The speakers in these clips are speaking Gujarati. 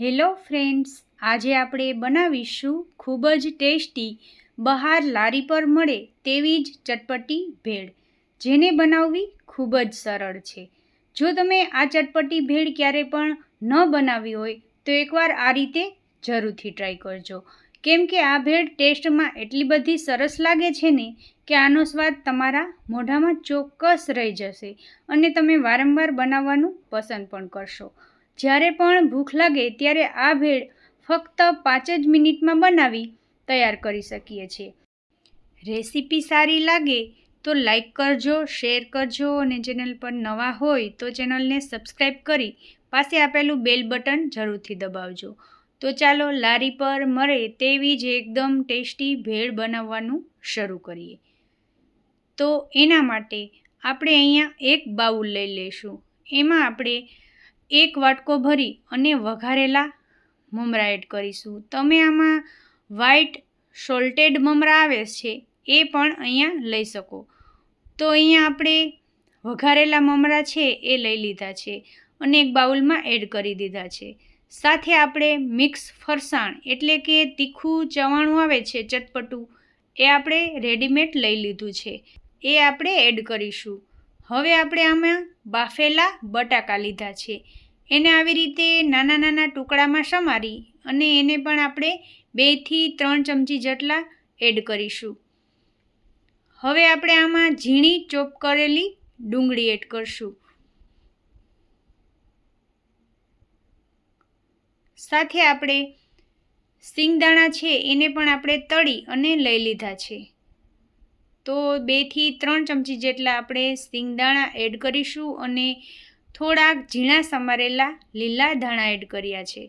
હેલો ફ્રેન્ડ્સ, આજે આપણે બનાવીશું ખૂબ જ ટેસ્ટી બહાર લારી પર મળે તેવી જ ચટપટી ભેળ, જેને બનાવવી ખૂબ જ સરળ છે. જો તમે આ ચટપટી ભેળ ક્યારે પણ ન બનાવી હોય તો એકવાર આ રીતે જરૂરથી ટ્રાય કરજો, કેમ કે આ ભેળ ટેસ્ટમાં એટલી બધી સરસ લાગે છે ને કે આનો સ્વાદ તમારા મોઢામાં ચોક્કસ રહી જશે અને તમે વારંવાર બનાવવાનું પસંદ પણ કરશો. જ્યારે પણ ભૂખ લાગે ત્યારે આ ભેળ ફક્ત 5 જ મિનિટમાં બનાવી તૈયાર કરી શકીએ છીએ. રેસીપી સારી લાગે તો લાઈક કરજો, શેર કરજો અને ચેનલ પર નવા હોય તો ચેનલને સબસ્ક્રાઈબ કરી પાસે આપેલું બેલ બટન જરૂરથી દબાવજો. તો ચાલો લારી પર મળે તેવી જ એકદમ ટેસ્ટી ભેળ બનાવવાનું શરૂ કરીએ. તો એના માટે આપણે અહીંયા એક બાઉલ લઈ લઈશું. એમાં આપણે 1 વાટકો ભરી અને વઘારેલા મમરા એડ કરીશું. તમે આમાં વ્હાઈટ સોલ્ટેડ મમરા આવે છે એ પણ અહીંયા લઈ શકો. તો અહીંયા આપણે વઘારેલા મમરા છે એ લઈ લીધા છે અને એક બાઉલમાં એડ કરી દીધા છે. સાથે આપણે મિક્સ ફરસાણ એટલે કે તીખું ચવાણું આવે છે ચટપટું, એ આપણે રેડીમેડ લઈ લીધું છે, એ આપણે એડ કરીશું. હવે આપણે આમાં બાફેલા બટાકા લીધા છે, એને આવી રીતે નાના નાના ટુકડામાં સમારી અને એને પણ આપણે 2 થી 3 ચમચી જેટલા એડ કરીશું. હવે આપણે આમાં ઝીણી ચોપ કરેલી ડુંગળી એડ કરશું. સાથે આપણે સિંગદાણા છે એને પણ આપણે તળી અને લઈ લીધા છે. તો 2 થી 3 ચમચી જેટલા આપણે સિંગદાણા એડ કરીશું અને થોડાક ઝીણા સમારેલા લીલા ધાણા એડ કર્યા છે.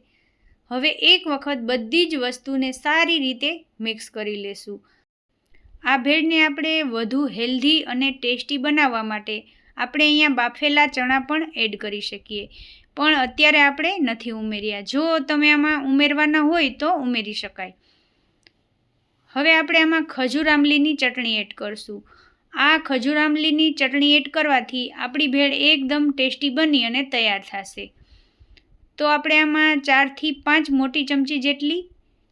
હવે એક વખત બધી જ વસ્તુને સારી રીતે મિક્સ કરી લેશું. આ ભેળને આપણે વધુ હેલ્ધી અને ટેસ્ટી બનાવવા માટે આપણે અહીંયા બાફેલા ચણા પણ એડ કરી શકીએ, પણ અત્યારે આપણે નથી ઉમેર્યા. જો તમે આમાં ઉમેરવાના હોય તો ઉમેરી શકાય. હવે આપણે આમાં ખજૂર આમલીની ચટણી એડ કરશું. આ ખજૂર આમલીની ચટણી એડ કરવાથી આપણી ભેળ એકદમ ટેસ્ટી બની અને તૈયાર થશે. તો આપણે આમાં 4 થી 5 મોટી ચમચી જેટલી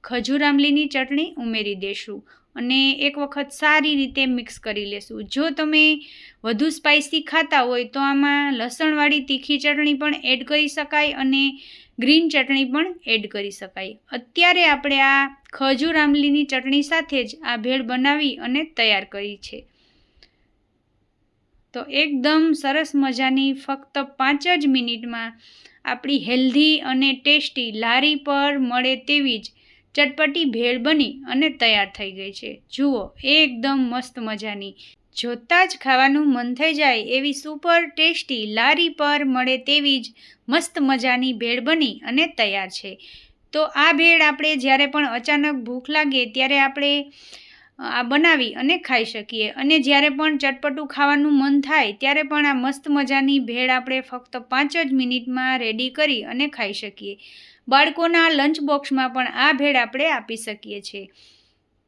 ખજૂર આમલીની ચટણી ઉમેરી દઈશું અને એક વખત સારી રીતે મિક્સ કરી લેશું. જો તમે વધુ સ્પાઇસી ખાતા હોય તો આમાં લસણવાળી તીખી ચટણી પણ એડ કરી શકાય અને ગ્રીન ચટણી પણ એડ કરી શકાય. અત્યારે આપણે આ ખજૂર આમલીની ચટણી સાથે જ આ ભેળ બનાવી અને તૈયાર કરી છે. તો એકદમ સરસ મજાની ફક્ત 5 જ મિનિટમાં આપણી હેલ્ધી અને ટેસ્ટી લારી પર મળે તેવી જ ચટપટી ભેળ બની અને તૈયાર થઈ ગઈ છે. જુઓ, એકદમ મસ્ત મજાની, જોતાં જ ખાવાનું મન થઈ જાય એવી સુપર ટેસ્ટી લારી પર મળે તેવી જ મસ્ત મજાની ભેળ બની અને તૈયાર છે. તો આ ભેળ આપણે જ્યારે પણ અચાનક ભૂખ લાગે ત્યારે આપણે આ બનાવી અને ખાઈ શકીએ અને જ્યારે પણ ચટપટું ખાવાનું મન થાય ત્યારે પણ આ મસ્ત મજાની ભેળ આપણે ફક્ત 5 જ મિનિટમાં રેડી કરી અને ખાઈ શકીએ. બાળકોના લંચ બોક્સમાં પણ આ ભેળ આપણે આપી શકીએ છીએ.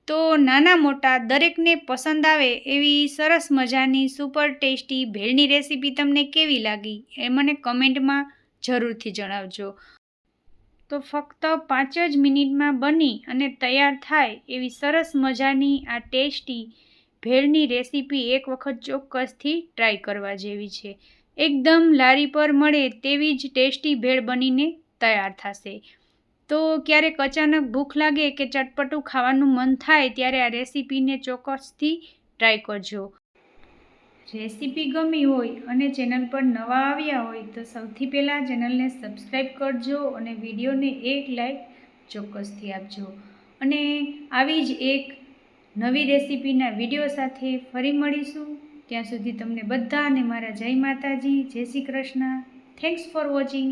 તો નાના મોટા દરેકને પસંદ આવે એવી સરસ મજાની સુપર ટેસ્ટી ભેળની રેસીપી તમને કેવી લાગી એ મને કમેન્ટમાં જરૂરથી જણાવજો. તો ફક્ત 5 જ મિનિટમાં બની અને તૈયાર થાય એવી સરસ મજાની આ ટેસ્ટી ભેળની રેસીપી એક વખત ચોક્કસથી ટ્રાય કરવા જેવી છે. એકદમ લારી પર મળે તેવી જ ટેસ્ટી ભેળ બનીને તૈયાર થશે. તો ક્યારેક અચાનક ભૂખ લાગે કે ચટપટું ખાવાનું મન થાય ત્યારે આ રેસીપીને ચોક્કસથી ટ્રાય કરજો. રેસીપી ગમી હોય અને ચેનલ પર નવા આવ્યા હોય તો સૌથી પહેલાં ચેનલને સબસ્ક્રાઈબ કરજો અને વિડીયોને એક લાઈક ચોક્કસથી આપજો. અને આવી જ એક નવી રેસીપીના વિડીયો સાથે ફરી મળીશું. ત્યાં સુધી તમને બધાને મારા જય માતાજી, જય Shri Krishna. Thanks for watching.